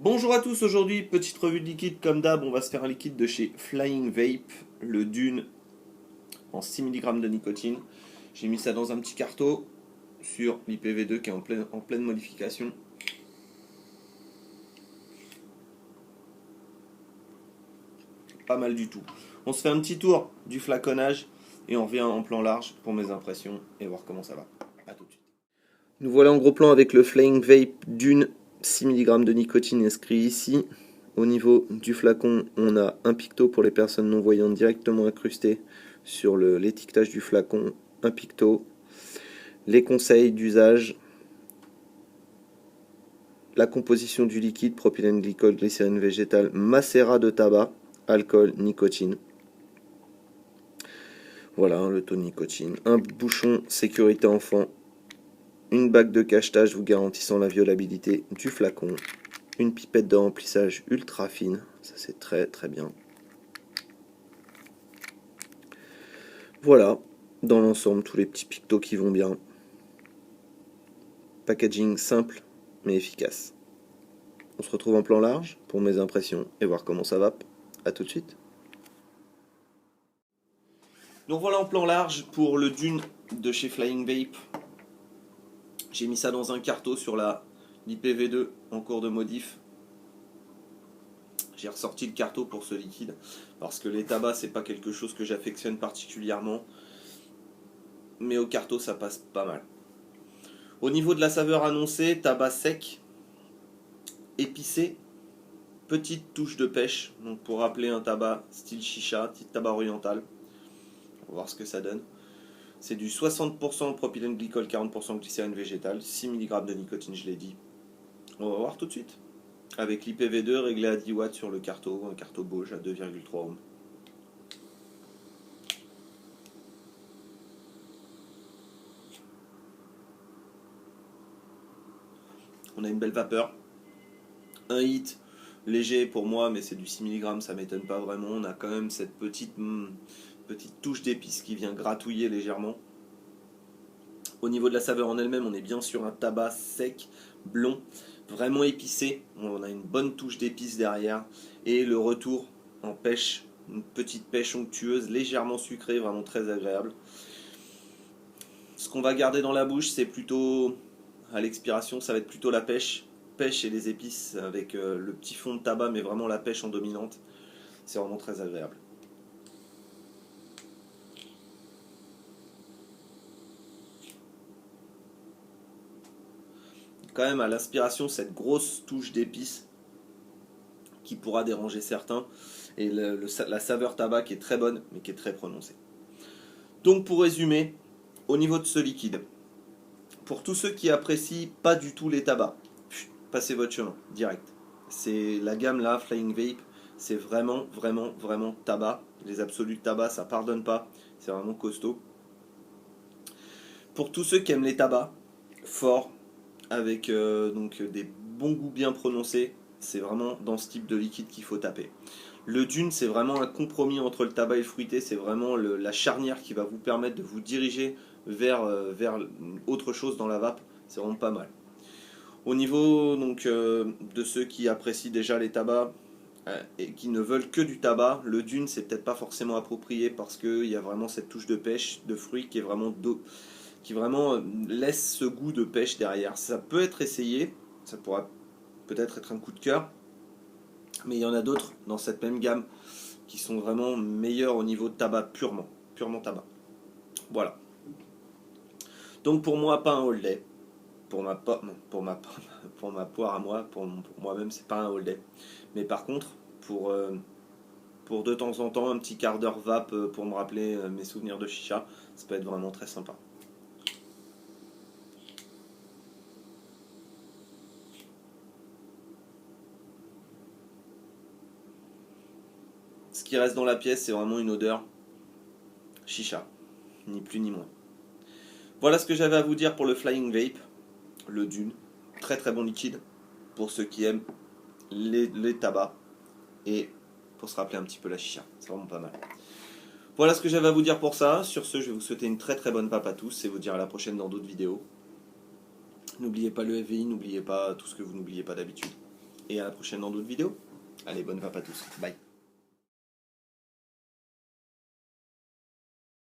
Bonjour à tous, aujourd'hui petite revue de liquide comme d'hab, on va se faire un liquide de chez Flying Vape, le Dune en 6 mg de nicotine. J'ai mis ça dans un petit carton sur l'IPv2 qui est en pleine modification. Pas mal du tout. On se fait un petit tour du flaconnage et on revient en plan large pour mes impressions et voir comment ça va. A tout de suite. Nous voilà en gros plan avec le Flying Vape Dune, 6 mg de nicotine inscrit ici. Au niveau du flacon, on a un picto pour les personnes non-voyantes directement incrusté sur l'étiquetage du flacon, un picto, les conseils d'usage, la composition du liquide, propylène glycol, glycérine végétale, macérat de tabac, alcool, nicotine. Voilà le taux de nicotine. Un bouchon sécurité enfant, une bague de cachetage vous garantissant la violabilité du flacon, une pipette de remplissage ultra fine, ça c'est très très bien. Voilà, dans l'ensemble, tous les petits pictos qui vont bien. Packaging simple mais efficace. On se retrouve en plan large pour mes impressions et voir comment ça va. A tout de suite. Donc voilà en plan large pour le Dune de chez Flying Vape. J'ai mis ça dans un carton sur l'IPv2 en cours de modif. J'ai ressorti le carton pour ce liquide parce que les tabacs c'est pas quelque chose que j'affectionne particulièrement, mais au carton ça passe pas mal. Au niveau de la saveur annoncée, tabac sec, épicé, petite touche de pêche, donc pour rappeler un tabac style chicha, petit tabac oriental. On va voir ce que ça donne. C'est du 60% propylène glycol, 40% glycérine végétale, 6 mg de nicotine, je l'ai dit. On va voir tout de suite. Avec l'IPv2 réglé à 10 watts sur le carton, un carton Bauge à 2,3 ohms. On a une belle vapeur. Un hit léger pour moi, mais c'est du 6 mg, ça m'étonne pas vraiment. On a quand même cette petite touche d'épice qui vient gratouiller légèrement. Au niveau de la saveur en elle-même, on est bien sur un tabac sec, blond, vraiment épicé. On a une bonne touche d'épices derrière. Et le retour en pêche, une petite pêche onctueuse, légèrement sucrée, vraiment très agréable. Ce qu'on va garder dans la bouche, c'est plutôt, à l'expiration, ça va être plutôt la pêche. Pêche et les épices avec le petit fond de tabac, mais vraiment la pêche en dominante. C'est vraiment très agréable. Quand même à l'inspiration cette grosse touche d'épices qui pourra déranger certains et la saveur tabac qui est très bonne mais qui est très prononcée. Donc pour résumer, au niveau de ce liquide, pour tous ceux qui apprécient pas du tout les tabacs, passez votre chemin direct. C'est la gamme là, Flying Vape, c'est vraiment tabac. Les absolus de tabac ça pardonne pas, c'est vraiment costaud. Pour tous ceux qui aiment les tabacs forts, avec donc des bons goûts bien prononcés, c'est vraiment dans ce type de liquide qu'il faut taper. Le Dune, c'est vraiment un compromis entre le tabac et le fruité, c'est vraiment la charnière qui va vous permettre de vous diriger vers autre chose dans la vape, c'est vraiment pas mal. Au niveau donc, de ceux qui apprécient déjà les tabacs et qui ne veulent que du tabac, le Dune c'est peut-être pas forcément approprié parce qu'il y a vraiment cette touche de pêche, de fruits qui est vraiment qui vraiment laisse ce goût de pêche derrière. Ça peut être essayé, ça pourra peut-être être un coup de cœur, mais il y en a d'autres dans cette même gamme qui sont vraiment meilleurs au niveau de tabac purement tabac. Voilà. Donc pour moi, pas un all day. Pour ma poire à moi, pour moi-même, c'est pas un all day. Mais par contre, pour de temps en temps, un petit quart d'heure vape pour me rappeler mes souvenirs de chicha, ça peut être vraiment très sympa. Ce qui reste dans la pièce, c'est vraiment une odeur chicha, ni plus ni moins. Voilà ce que j'avais à vous dire pour le Flying Vape, le Dune. Très très bon liquide pour ceux qui aiment les tabacs et pour se rappeler un petit peu la chicha. C'est vraiment pas mal. Voilà ce que j'avais à vous dire pour ça. Sur ce, je vais vous souhaiter une très très bonne vape à tous et vous dire à la prochaine dans d'autres vidéos. N'oubliez pas le FVI, n'oubliez pas tout ce que vous n'oubliez pas d'habitude. et à la prochaine dans d'autres vidéos. Allez, bonne vape à tous. Bye.